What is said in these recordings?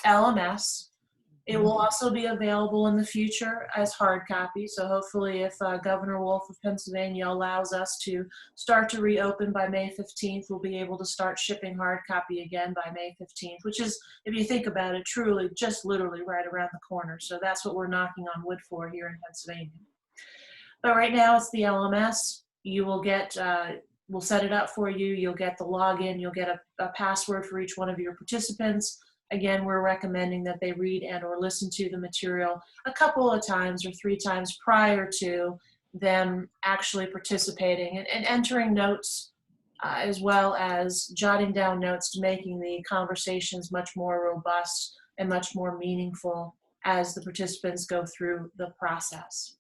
LMS. It will also be available in the future as hard copy. So hopefully if Governor Wolf of Pennsylvania allows us to start to reopen by May 15th, we'll be able to start shipping hard copy again by May 15th, which is, if you think about it, truly just literally right around the corner. So that's what we're knocking on wood for here in Pennsylvania. But right now it's the LMS. You will get, we'll set it up for you. You'll get the login. You'll get a password for each one of your participants. Again, we're recommending that they read and or listen to the material a couple of times or 3 times prior to them actually participating and entering notes as well as jotting down notes to making the conversations much more robust and much more meaningful as the participants go through the process.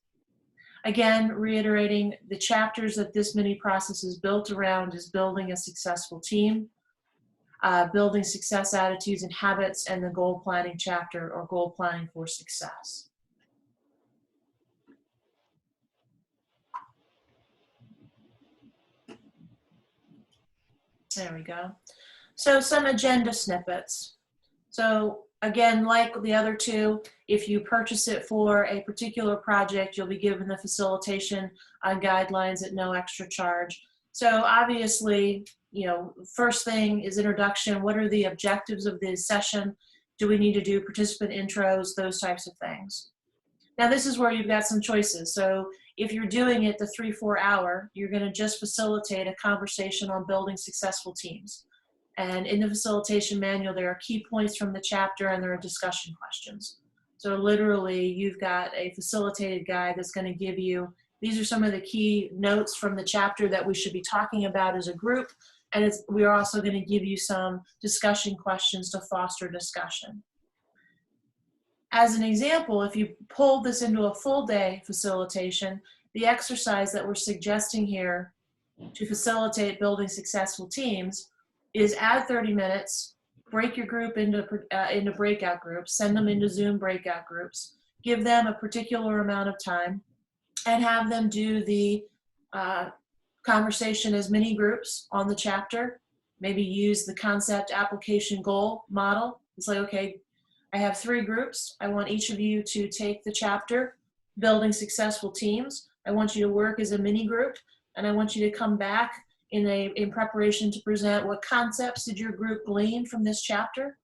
Again, reiterating, the chapters that this mini process is built around is building a successful team, building success attitudes and habits, and the goal planning chapter, or goal planning for success. There we go. So some agenda snippets. So again, like the other two, if you purchase it for a particular project, you'll be given the facilitation guidelines at no extra charge. So obviously, you know, first thing is introduction. What are the objectives of the session? Do we need to do participant intros? Those types of things. Now this is where you've got some choices. So if you're doing it the 3-4 hour, you're going to just facilitate a conversation on building successful teams. And in the facilitation manual, there are key points from the chapter and there are discussion questions. So literally, you've got a facilitated guide that's going to give you, these are some of the key notes from the chapter that we should be talking about as a group. And we're also going to give you some discussion questions to foster discussion. As an example, if you pull this into a full day facilitation, the exercise that we're suggesting here to facilitate building successful teams is add 30 minutes, break your group into breakout groups, send them into Zoom breakout groups, give them a particular amount of time, and have them do the conversation as mini groups on the chapter. Maybe use the concept application goal model. It's like, okay, I have 3 groups. I want each of you to take the chapter, building successful teams. I want you to work as a mini group, and I want you to come back in preparation to present what concepts did your group glean from this chapter?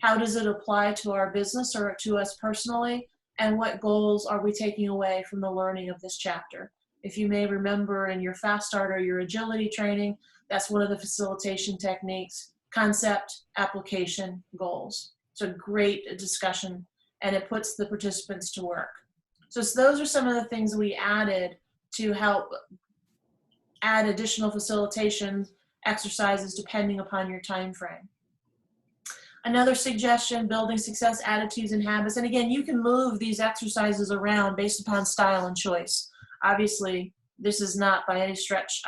How does it apply to our business or to us personally? And what goals are we taking away from the learning of this chapter? If you may remember in your Fast Start or your agility training, that's one of the facilitation techniques: concept, application, goals. It's a great discussion, and it puts the participants to work. So those are some of the things we added to help add additional facilitation exercises depending upon your time frame. Another suggestion, building success attitudes and habits. And again, you can move these exercises around based upon style and choice. Obviously, this is not by any stretch,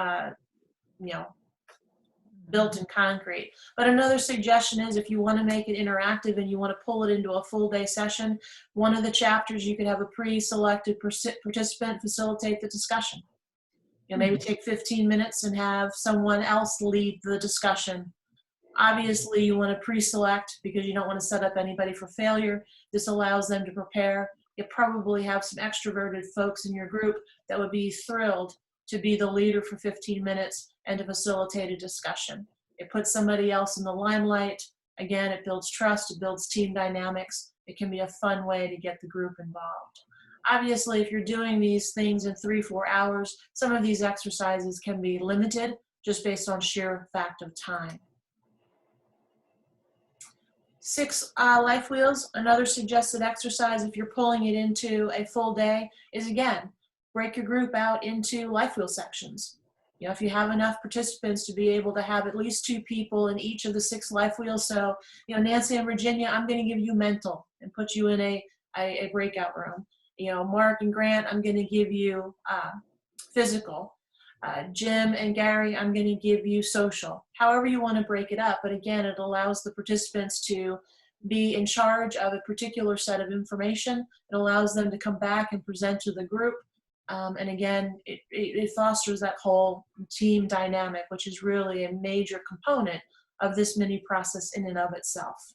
built in concrete. But another suggestion is, if you want to make it interactive and you want to pull it into a full day session, one of the chapters you could have a pre-selected participant facilitate the discussion. You know, maybe take 15 minutes and have someone else lead the discussion. Obviously, you want to pre-select because you don't want to set up anybody for failure. This allows them to prepare. You probably have some extroverted folks in your group that would be thrilled to be the leader for 15 minutes and to facilitate a discussion. It puts somebody else in the limelight. Again, it builds trust, it builds team dynamics. It can be a fun way to get the group involved. Obviously, if you're doing these things in 3-4 hours, some of these exercises can be limited just based on sheer fact of time. 6 life wheels. Another suggested exercise, if you're pulling it into a full day, is again, break your group out into life wheel sections. You know, if you have enough participants to be able to have at least 2 people in each of the 6 life wheels. So, you know, Nancy and Virginia, I'm going to give you mental and put you in a breakout room. You know, Mark and Grant, I'm going to give you physical. Jim and Gary, I'm going to give you social. However you want to break it up, but again, it allows the participants to be in charge of a particular set of information. It allows them to come back and present to the group. And again, it fosters that whole team dynamic, which is really a major component of this mini process in and of itself.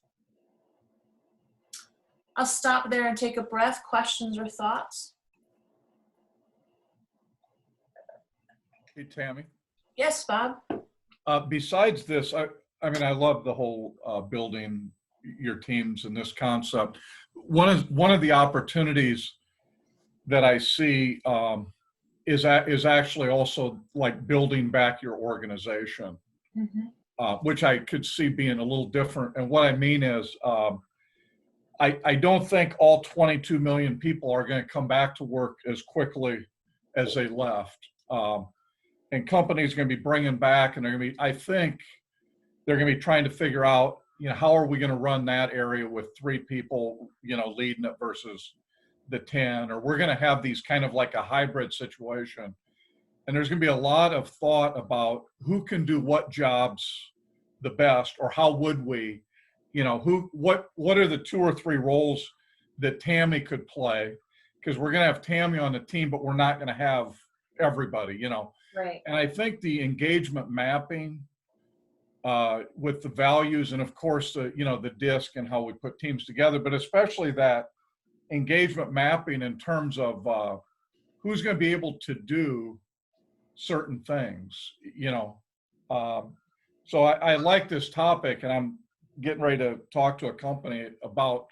I'll stop there and take a breath. Questions or thoughts? Hey, Tammy. Yes, Bob. Besides this, I mean, I love the whole building your teams and this concept. One of the opportunities that I see is actually also like building back your organization, which I could see being a little different. And what I mean is, I don't think all 22 million people are going to come back to work as quickly as they left. And companies are going to be bringing back, and they're going to be, I think they're going to be trying to figure out, how are we going to run that area with 3 people, leading it versus the 10, or we're going to have these kind of like a hybrid situation. And there's going to be a lot of thought about who can do what jobs the best, or how would we, what are the 2 or 3 roles that Tammy could play? Because we're going to have Tammy on the team, but we're not going to have everybody, Right. And I think the engagement mapping with the values, and of course the DISC and how we put teams together, but especially that engagement mapping in terms of who's going to be able to do certain things, so I like this topic, and I'm getting ready to talk to a company about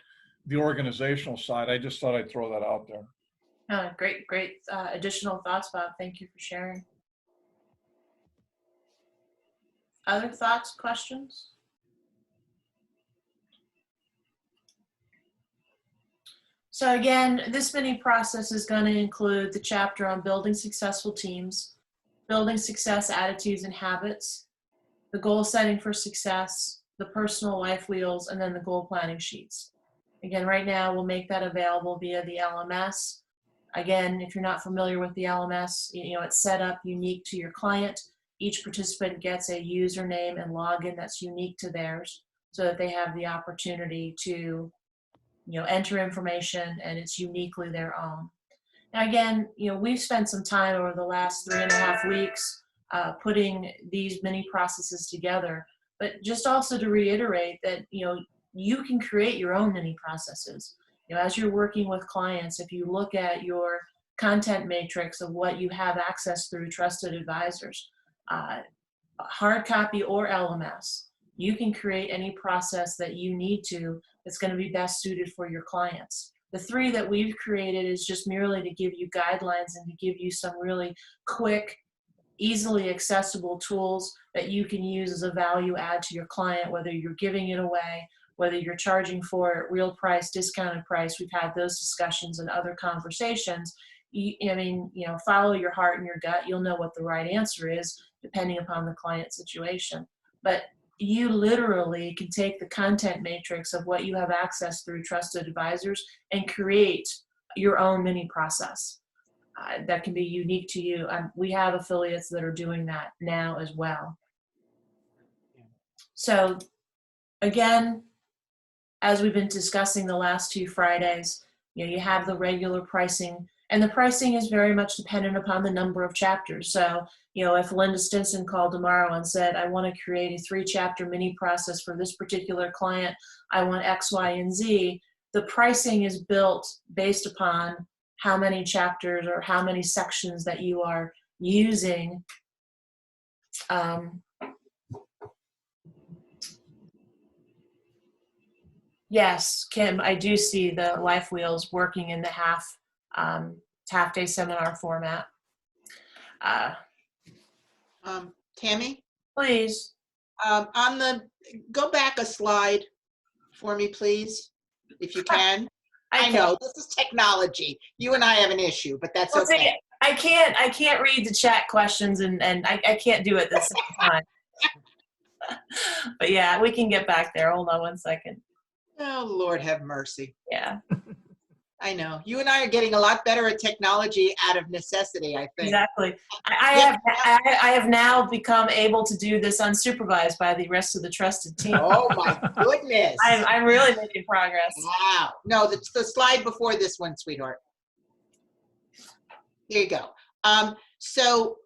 the organizational side. I just thought I'd throw that out there. Great additional thoughts, Bob. Thank you for sharing. Other thoughts, questions? So again, this mini process is going to include the chapter on building successful teams, building success attitudes and habits, the goal setting for success, the personal life wheels, and then the goal planning sheets. Again, right now we'll make that available via the LMS. Again, if you're not familiar with the LMS, it's set up unique to your client. Each participant gets a username and login that's unique to theirs, so that they have the opportunity to, enter information, and it's uniquely their own. Now again, we've spent some time over the last 3.5 weeks putting these mini processes together, but just also to reiterate that, you can create your own mini processes. As you're working with clients, if you look at your content matrix of what you have access through trusted advisors, hard copy or LMS, you can create any process that you need to that's going to be best suited for your clients. The 3 that we've created is just merely to give you guidelines and to give you some really quick, easily accessible tools that you can use as a value add to your client, whether you're giving it away, whether you're charging for it, real price, discounted price. We've had those discussions and other conversations. Follow your heart and your gut. You'll know what the right answer is depending upon the client situation. But you literally can take the content matrix of what you have access through trusted advisors and create your own mini process that can be unique to you. We have affiliates that are doing that now as well. So again, as we've been discussing the last 2 Fridays, you have the regular pricing, and the pricing is very much dependent upon the number of chapters. So, if Linda Stinson called tomorrow and said, I want to create a 3-chapter mini process for this particular client, I want X, Y, and Z, the pricing is built based upon how many chapters or how many sections that you are using. Yes, Kim, I do see the life wheels working in the half-day seminar format. Tammy, Please. go back a slide for me, please, if you can. I know this is technology. You and I have an issue, but that's okay. I can't read the chat questions, and I can't do it at the same time. But yeah, we can get back there. Hold on one second. Oh, Lord have mercy. Yeah. I know. You and I are getting a lot better at technology out of necessity, I think. Exactly. I have now become able to do this unsupervised by the rest of the trusted team. Oh, my goodness. I'm really making progress. Wow. No, the slide before this one, sweetheart. Here you go. So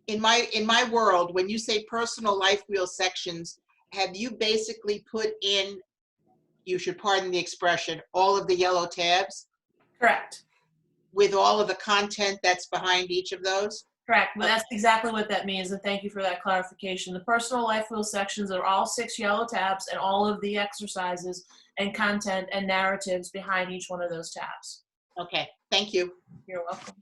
in my world, when you say personal life wheel sections, have you basically put in you should pardon the expression, all of the yellow tabs Correct. with all of the content that's behind each of those? Correct. But that's exactly what that means. And thank you for that clarification. The personal life wheel sections are all 6 yellow tabs and all of the exercises and content and narratives behind each one of those tabs. Okay, thank you. You're welcome.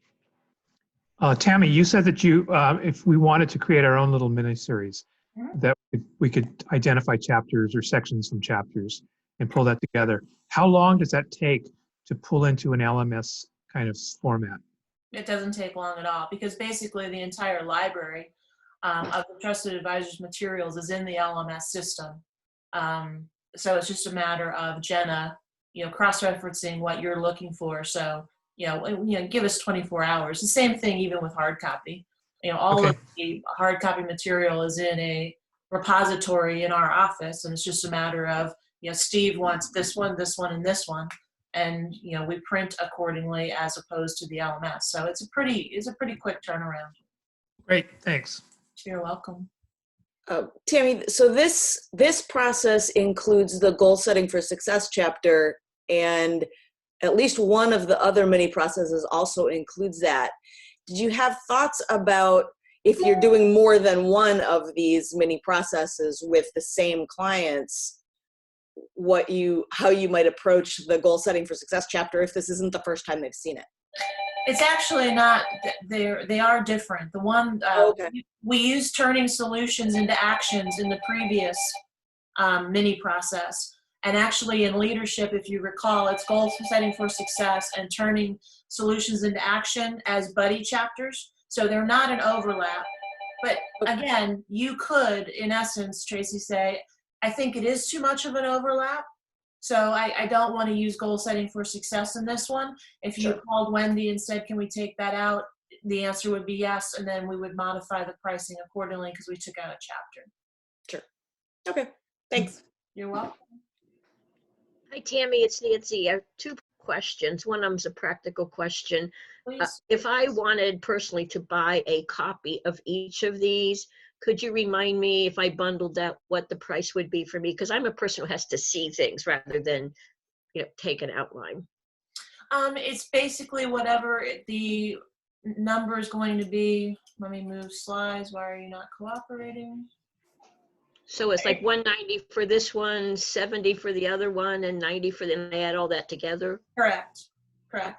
Tammy, you said that if we wanted to create our own little mini-series, Mhm. that we could identify chapters or sections from chapters and pull that together. How long does that take to pull into an LMS kind of format? It doesn't take long at all because basically the entire library of the Trusted Advisors materials is in the LMS system. So it's just a matter of Jenna, cross-referencing what you're looking for. So, give us 24 hours. The same thing even with hard copy. All Okay. of the hard copy material is in a repository in our office, and it's just a matter of, Steve wants this one, and this one. And we print accordingly as opposed to the LMS. So it's a pretty quick turnaround. Great, thanks. You're welcome. Tammy, so this process includes the goal setting for success chapter, and at least one of the other mini processes also includes that. Did you have thoughts about if you're doing more than one of these mini processes with the same clients, how you might approach the goal setting for success chapter if this isn't the first time they've seen it? It's actually not. They are different. The one Okay. we used turning solutions into actions in the previous mini process, and actually in leadership, if you recall, it's goal setting for success and turning solutions into action as buddy chapters. So they're not an overlap. But again, you could, in essence, Tracy, say, I think it is too much of an overlap. So I don't want to use goal setting for success in this one. If you Sure. called Wendy and said, can we take that out? The answer would be yes. And then we would modify the pricing accordingly because we took out a chapter. Sure. Okay, thanks. You're welcome. Hi, Tammy, it's Nancy. I have 2 questions. One of them's a practical question. Please. If I wanted personally to buy a copy of each of these, could you remind me if I bundled that, what the price would be for me? Because I'm a person who has to see things rather than, take an outline. It's basically whatever the number is going to be. Let me move slides. Why are you not cooperating? So it's like 190 for this one, 70 for the other one, and 90 for the, and I add all that together? Correct. I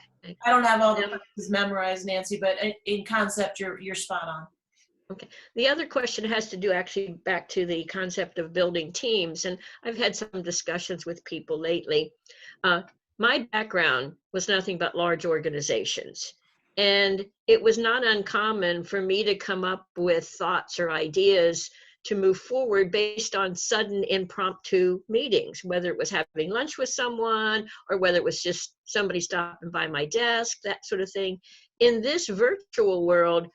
don't have all the prices memorized, Nancy, but in concept, you're spot on. Okay. The other question has to do actually back to the concept of building teams. And I've had some discussions with people lately. My background was nothing but large organizations. And it was not uncommon for me to come up with thoughts or ideas to move forward based on sudden impromptu meetings, whether it was having lunch with someone or whether it was just somebody stopping by my desk, that sort of thing. In this virtual world,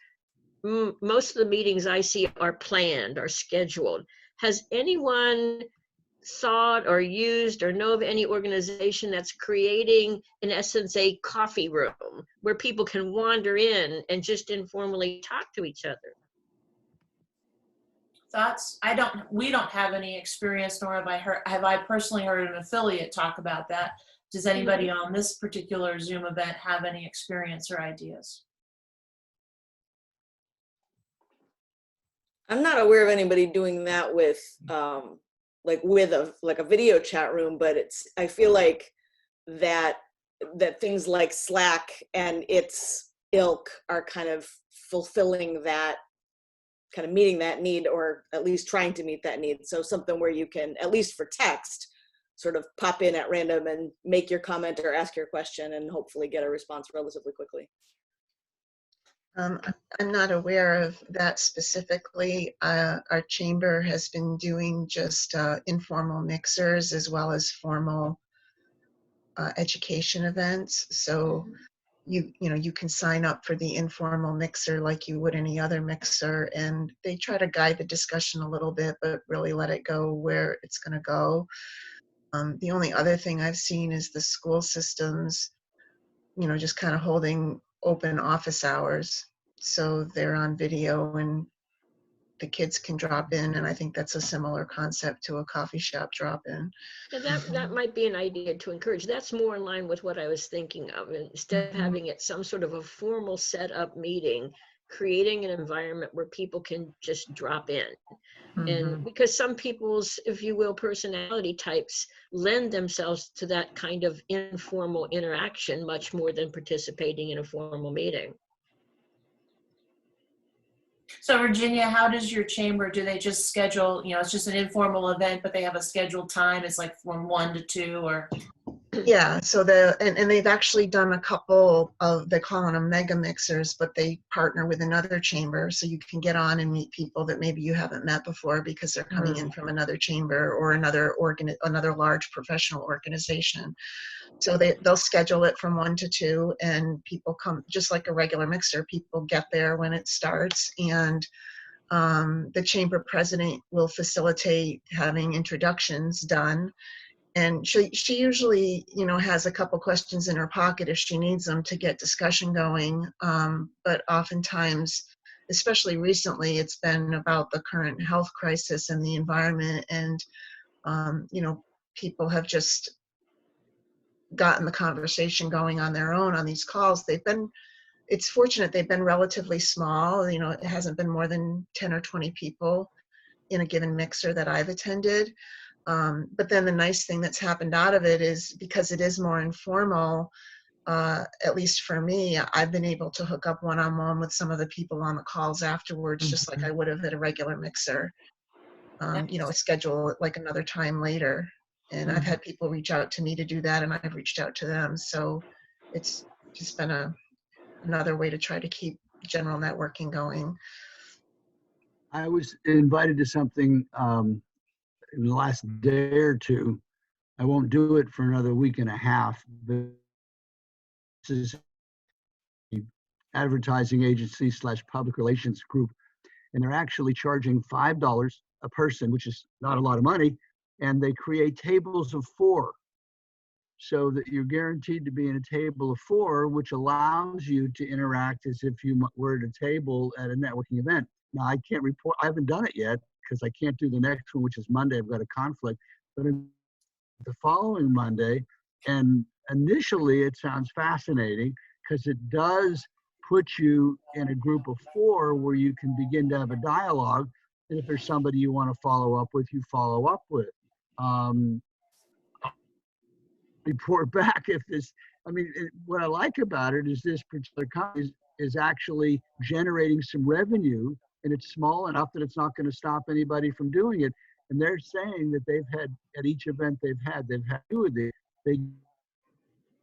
most of the meetings I see are planned or scheduled. Has anyone thought or used or know of any organization that's creating, in essence, a coffee room where people can wander in and just informally talk to each other? Thoughts? We don't have any experience, nor have I personally heard an affiliate talk about that. Does anybody on this particular Zoom event have any experience or ideas? I'm not aware of anybody doing that with with a video chat room, but I feel like that things like Slack and its ilk are kind of fulfilling that, kind of meeting that need, or at least trying to meet that need. So something where you can, at least for text, sort of pop in at random and make your comment or ask your question and hopefully get a response relatively quickly. I'm not aware of that specifically. Our chamber has been doing just informal mixers as well as formal education events. So you can sign up for the informal mixer like you would any other mixer, and they try to guide the discussion a little bit, but really let it go where it's going to go. The only other thing I've seen is the school systems, just kind of holding open office hours. So they're on video and the kids can drop in, and I think that's a similar concept to a coffee shop drop-in. And that might be an idea to encourage. That's more in line with what I was thinking of. Instead of having it some sort of a formal set-up meeting, creating an environment where people can just drop in. And because some people's, if you will, personality types lend themselves to that kind of informal interaction much more than participating in a formal meeting. So Virginia, how does your chamber, do they just schedule, it's just an informal event, but they have a scheduled time? It's like from 1 to 2 or? Yeah, so and they've actually done a couple of, they call them mega mixers, but they partner with another chamber, so you can get on and meet people that maybe you haven't met before because they're coming in from another chamber or another large professional organization. So they'll schedule it from 1 to 2, and people come just like a regular mixer. People get there when it starts, and the chamber president will facilitate having introductions done. And she usually, has a couple questions in her pocket if she needs them to get discussion going. But oftentimes, especially recently, it's been about the current health crisis and the environment. And, people have just gotten the conversation going on their own on these calls. It's fortunate they've been relatively small. It hasn't been more than 10 or 20 people in a given mixer that I've attended. But then the nice thing that's happened out of it is because it is more informal, at least for me, I've been able to hook up one-on-one with some of the people on the calls afterwards, just like I would have at a regular mixer, schedule it like another time later. And I've had people reach out to me to do that, and I've reached out to them. So it's just been another way to try to keep general networking going. I was invited to something in the last day or two. I won't do it for another week and a half, but this is an advertising agency / public relations group, and they're actually charging $5 a person, which is not a lot of money, and they create tables of 4 so that you're guaranteed to be in a table of 4, which allows you to interact as if you were at a table at a networking event. Now, I can't report, I haven't done it yet because I can't do the next one, which is Monday. I've got a conflict, but the following Monday, and initially it sounds fascinating because it does put you in a group of 4 where you can begin to have a dialogue. And if there's somebody you want to follow up with, you follow up with. Report back if this, what I like about it is this particular company is actually generating some revenue, and it's small enough that it's not going to stop anybody from doing it. And they're saying that they've had, at each event they've had 2 of these, they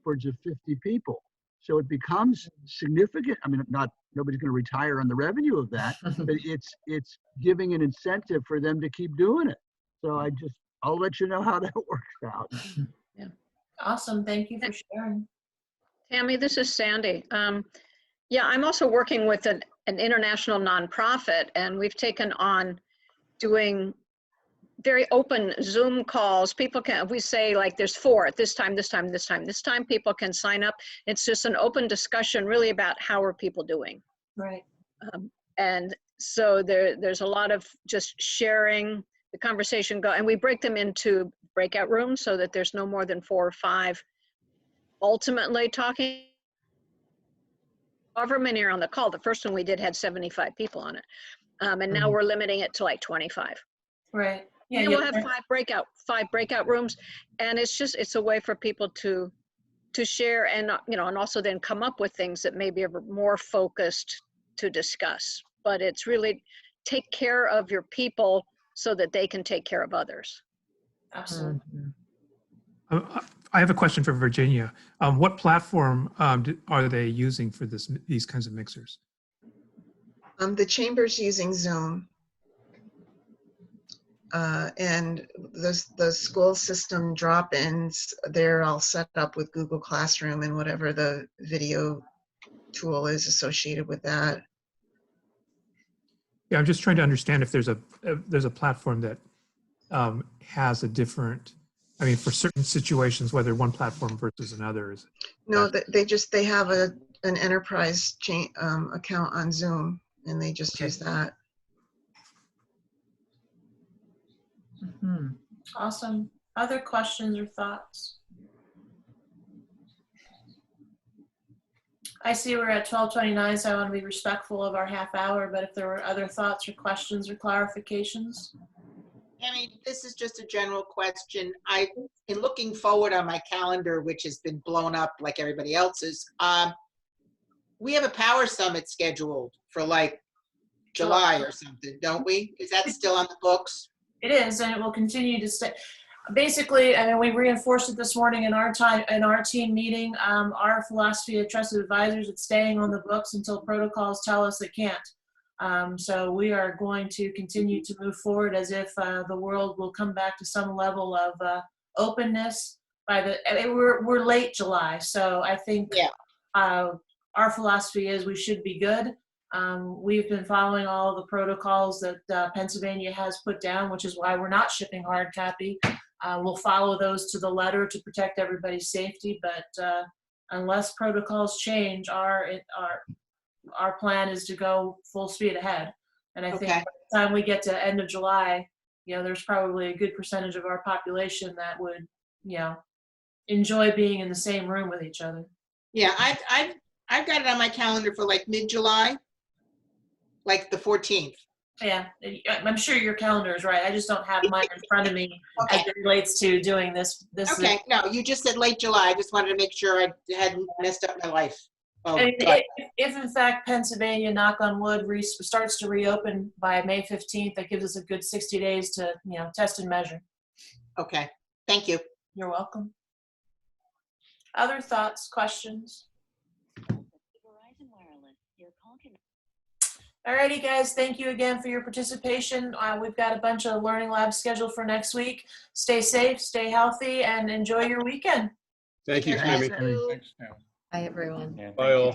upwards of 50 people. So it becomes significant. Nobody's going to retire on the revenue of that, but it's giving an incentive for them to keep doing it. So I'll let you know how that works out. Yeah. Awesome. Thank you for sharing. Tammy, this is Sandy. Yeah, I'm also working with an international nonprofit, and we've taken on doing very open Zoom calls. People can, we say like there's 4 at this time, people can sign up. It's just an open discussion really about how are people doing. Right. And so there's a lot of just sharing the conversation and we break them into breakout rooms so that there's no more than 4 or 5 ultimately talking. However many are on the call. The first one we did had 75 people on it. And now we're limiting it to like 25. Right. Yeah, and we'll have 5 breakout rooms, and it's a way for people to share and and also then come up with things that maybe are more focused to discuss. But it's really take care of your people so that they can take care of others. Absolutely. I have a question for Virginia. What platform are they using for these kinds of mixers? The chamber's using Zoom. And the school system drop-ins, they're all set up with Google Classroom and whatever the video tool is associated with that. Yeah, I'm just trying to understand if there's a platform that has a different, for certain situations, whether one platform versus another is. No, they have an enterprise account on Zoom, and they just use that. Mhm. Awesome. Other questions or thoughts? I see we're at 12:29, so I want to be respectful of our half hour, but if there were other thoughts or questions or clarifications. Tammy, this is just a general question. In looking forward on my calendar, which has been blown up like everybody else's, we have a power summit scheduled for like July or something, don't we? Is that still on the books? It is, and it will continue to stay. Basically, I mean, we reinforced it this morning in our team meeting. Our philosophy of trusted advisors is staying on the books until protocols tell us it can't. So we are going to continue to move forward as if the world will come back to some level of openness. We're late July, so I think our philosophy is we should be good. We've been following all the protocols that Pennsylvania has put down, which is why we're not shipping hard copy. We'll follow those to the letter to protect everybody's safety, but unless protocols change, our plan is to go full speed ahead. And I think by the time we get to end of July, there's probably a good percentage of our population that would, enjoy being in the same room with each other. Yeah, I've got it on my calendar for like mid-July, like the 14th. Yeah, I'm sure your calendar is right. I just don't have mine in front of me as it relates to doing this. Okay, no, you just said late July. I just wanted to make sure I hadn't messed up my life. Oh, and if in fact Pennsylvania, knock on wood, starts to reopen by May 15th, that gives us a good 60 days to test and measure. Okay, thank you. You're welcome. Other thoughts, questions? Alrighty, guys, thank you again for your participation. We've got a bunch of learning labs scheduled for next week. Stay safe, stay healthy, and enjoy your weekend. Thank you, Tammy. Thanks, Tammy. Hi, everyone. Bye all.